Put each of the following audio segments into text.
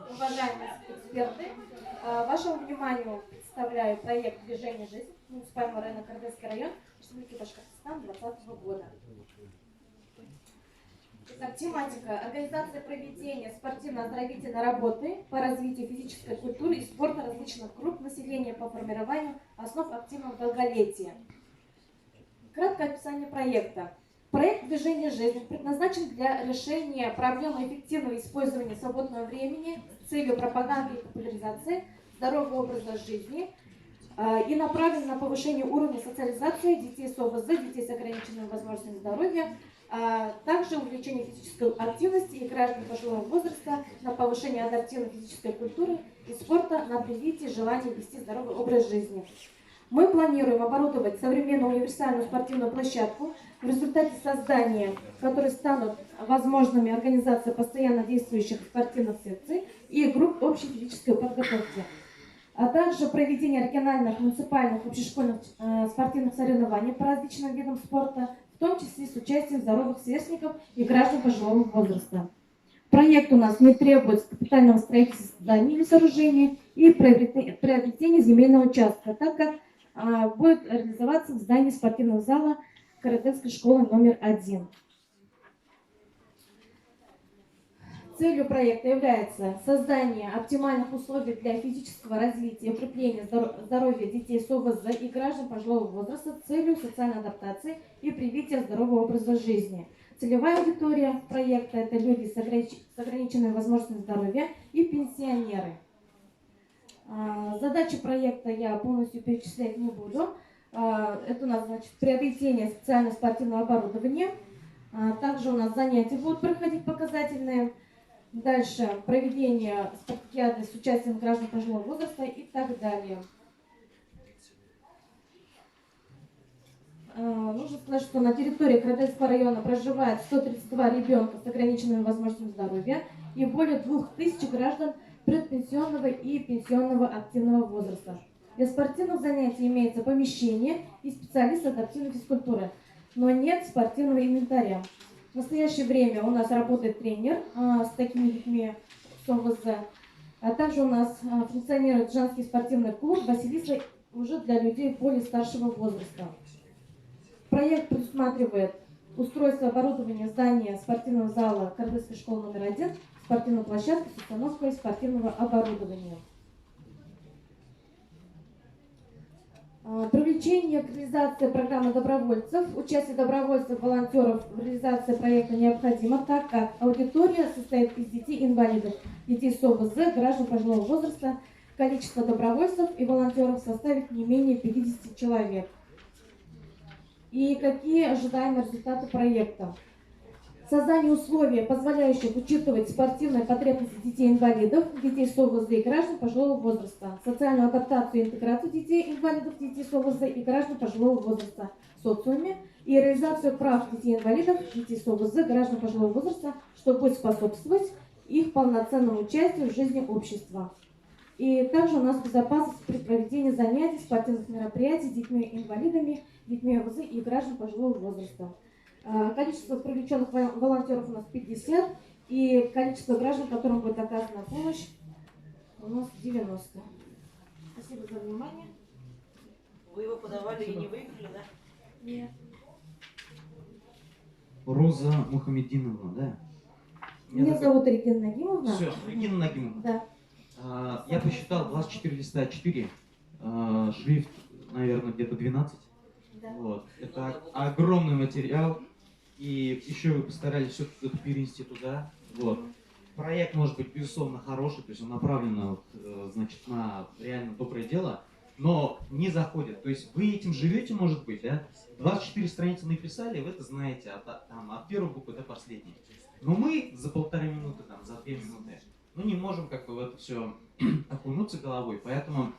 Уважаемые эксперты, вашему вниманию представляю проект «Движение жизни» муниципального района Кардельский район, Республики Башкортостан 2020 года. Итак, тематика: организация проведения спортивно-оздоровительной работы по развитию физической культуры и спорта различных групп населения по формированию основ активного долголетия. Краткое описание проекта. Проект «Движение жизни» предназначен для решения проблемы эффективного использования свободного времени с целью пропаганды и популяризации здорового образа жизни и направлен на повышение уровня социализации детей с ОВЗ, детей с ограниченными возможностями здоровья, также увеличение физической активности и граждан пожилого возраста, на повышение адаптивной физической культуры и спорта, на привитие желания вести здоровый образ жизни. Мы планируем оборудовать современную универсальную спортивную площадку, в результате создания которой станут возможными организация постоянно действующих спортивных секций и групп общей физической подготовки, а также проведение региональных, муниципальных, общешкольных спортивных соревнований по различным видам спорта, в том числе с участием здоровых сверстников и граждан пожилого возраста. Проект у нас не требует капитального строительства зданий или сооружений и приобретения земельного участка, так как будет реализоваться в здании спортивного зала Карательской школы номер 1. Целью проекта является создание оптимальных условий для физического развития и укрепления здоровья детей с ОВЗ и граждан пожилого возраста с целью социальной адаптации и привития здорового образа жизни. Целевая аудитория проекта – это люди с ограниченными возможностями здоровья и пенсионеры. Задачи проекта я полностью перечислять не буду. Это у нас, значит, приобретение специального спортивного оборудования. Также у нас занятия будут проходить показательные. Дальше проведение спартакиады с участием граждан пожилого возраста и так далее. Нужно сказать, что на территории Карательского района проживает 132 ребенка с ограниченными возможностями здоровья и более 2000 граждан предпенсионного и пенсионного активного возраста. Для спортивных занятий имеется помещение и специалист адаптивной физкультуры, но нет спортивного инвентаря. В настоящее время у нас работает тренер с такими детьми с ОВЗ, а также у нас функционирует женский спортивный клуб «Василиса» уже для людей более старшего возраста. Проект предусматривает устройство оборудования здания спортивного зала Кардельской школы номер 1, спортивной площадки с установкой спортивного оборудования. Привлечение к реализации программы добровольцев. Участие добровольцев, волонтеров в реализации проекта необходимо, так как аудитория состоит из детей-инвалидов, детей с ОВЗ, граждан пожилого возраста. Количество добровольцев и волонтеров составит не менее 50 человек. И какие ожидаемые результаты проекта? Создание условий, позволяющих учитывать спортивные потребности детей-инвалидов, детей с ОВЗ и граждан пожилого возраста, социальную адаптацию и интеграцию детей-инвалидов, детей с ОВЗ и граждан пожилого возраста в социуме и реализацию прав детей-инвалидов, детей с ОВЗ, граждан пожилого возраста, что будет способствовать их полноценному участию в жизни общества. И также у нас безопасность при проведении занятий, спортивных мероприятий с детьми-инвалидами, детьми ОВЗ и граждан пожилого возраста. Количество привлеченных волонтеров у нас 50, и количество граждан, которым будет оказана помощь, у нас 90. Спасибо за внимание. Вы его подавали и не выиграли, да? Нет. Роза Мухаммединовна, да? Меня зовут Регина Нагимовна. Все, Регина Нагимовна. Да. Я посчитал 24 листа 4, шрифт, наверное, где-то 12. Да. Вот. Это огромный материал. И еще вы постарались все это перенести туда. Вот. Проект может быть, безусловно, хороший, то есть он направлен значит, на реально доброе дело, но не заходит. То есть вы этим живете, может быть, да? 24 страницы написали, вы это знаете, от первой буквы до последней. Но мы за 1,5 минуты, за 2 минуты, не можем как бы в это все окунуться головой. Поэтому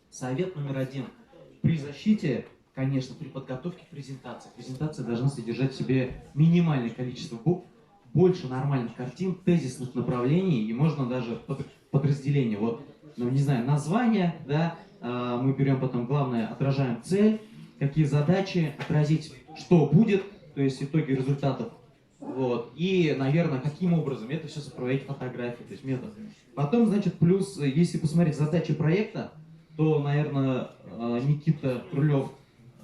совет номер 1. При защите, конечно, при подготовке к презентации. Презентация должна содержать в себе минимальное количество букв, больше нормальных картин, тезисных направлений, и можно даже подразделение. Вот, не знаю, название, да, мы берем потом, главное, отражаем цель, какие задачи, отразить, что будет, то есть итоги результатов Вот. И, наверное, каким образом это все сопроводить фотографией, то есть метод. Потом, значит, плюс, если посмотреть задачи проекта, то, наверное, Никита Крулев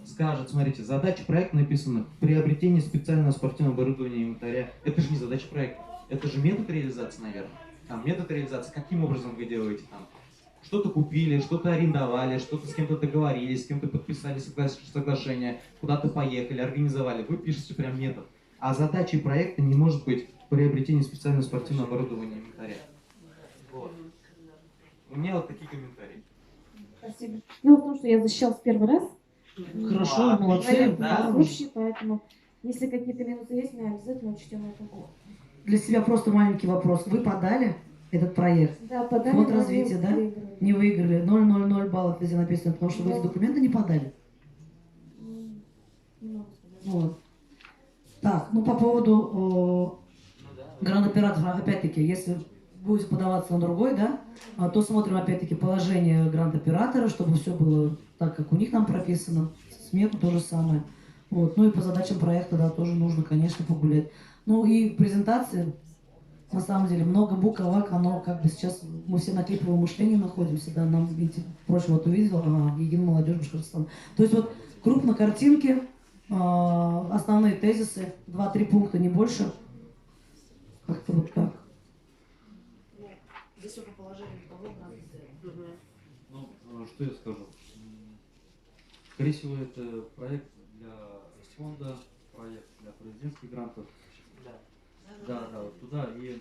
скажет, смотрите, задача проекта написана приобретение специального спортивного оборудования и инвентаря. Это же не задача проекта, это же метод реализации, наверное. Там метод реализации, каким образом вы делаете там. Что-то купили, что-то арендовали, что-то с кем-то договорились, с кем-то подписали соглашение, куда-то поехали, организовали. Вы пишете прям метод. А задачей проекта не может быть приобретение специального спортивного оборудования и инвентаря. Вот. У меня вот такие комментарии. Спасибо. Дело в том, что я защищалась первый раз. Хорошо, молодцы. Проект Да. общий, поэтому если какие-то минусы есть, мы обязательно учтем это. Для себя просто маленький вопрос. Вы подали этот проект? Да, подали, Фонд но не развития, да? выиграли. Не выиграли. 0,00 баллов везде написано, потому что вы эти документы не подали. Не могу сказать. Вот. Так, ну по поводу гранд-оператора, опять-таки, если будете подаваться на другой, да, то смотрим опять-таки положение гранд-оператора, чтобы все было так, как у них там прописано. Смету то же самое. Вот. Ну и по задачам проекта, да, тоже нужно, конечно, погулять. Ну и презентации, на самом деле, много буквок, оно как бы сейчас, мы все на клиповом мышлении находимся, да, нам, видите, прошлый вот увидел, Единая молодежь Башкортостана. То есть вот крупно картинки, основные тезисы, 2-3 пункта, не больше. Как-то вот так. Ну, что я скажу? Скорее всего, это проект для фонда, проект для президентских грантов. Да, вот туда. И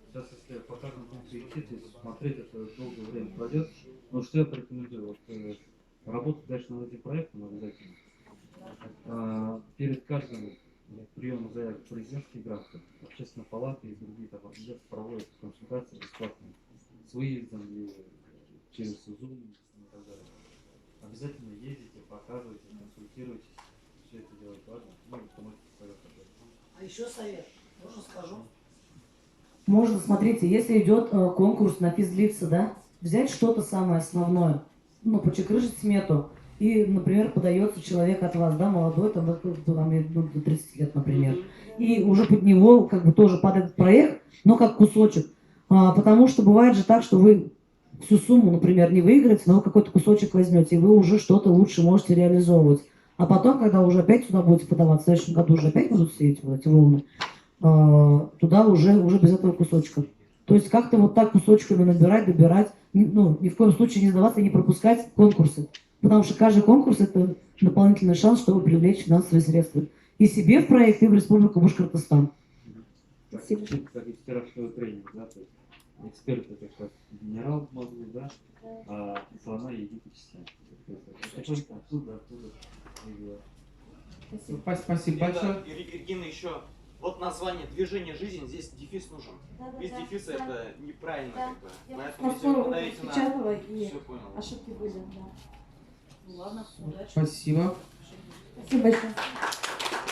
сейчас, если по каждому пункту идти, смотреть, это долгое время пройдет. Но что я порекомендую? Вот, работать дальше над этим проектом обязательно. Перед каждым приемом заявок президентских грантов общественная палата и другие там организации проводят консультации бесплатные с выездом и через Zoom и так далее. Обязательно ездите, показывайте, консультируйтесь. Все это делать важно. Ну, это мой совет. А еще совет, можно скажу? Можно, смотрите, если идет конкурс на физлица, да, взять что-то самое основное, ну, почекрыжить смету, и, например, подается человек от вас, да, молодой, там, до 30 лет, например, и уже под него как бы тоже падает проект, но как кусочек, потому что бывает же так, что вы всю сумму, например, не выиграете, но вы какой-то кусочек возьмете, и вы уже что-то лучше можете реализовывать. А потом, когда уже опять сюда будете подаваться, в следующем году уже опять будут сеять вот эти волны, туда уже без этого кусочка. То есть как-то вот так кусочками набирать, добирать, ну, ни в коем случае не сдаваться и не пропускать конкурсы. Потому что каждый конкурс – это дополнительный шанс, чтобы привлечь финансовые средства. И себе в проект, и в Республику Башкортостан. Спасибо. Как из вчерашнего тренинга, да, то есть эксперт это как генерал в мозгу, да, а слона египетская. Оттуда. Спасибо большое. Регина, еще вот название «Движение жизни», здесь дефис нужен. Без дефиса это неправильно. Да. Как бы. Я Поэтому если просто вы подаете на... распечатала, и Все понял. ошибки были, да. Ну ладно, удачи. Спасибо. Спасибо большое.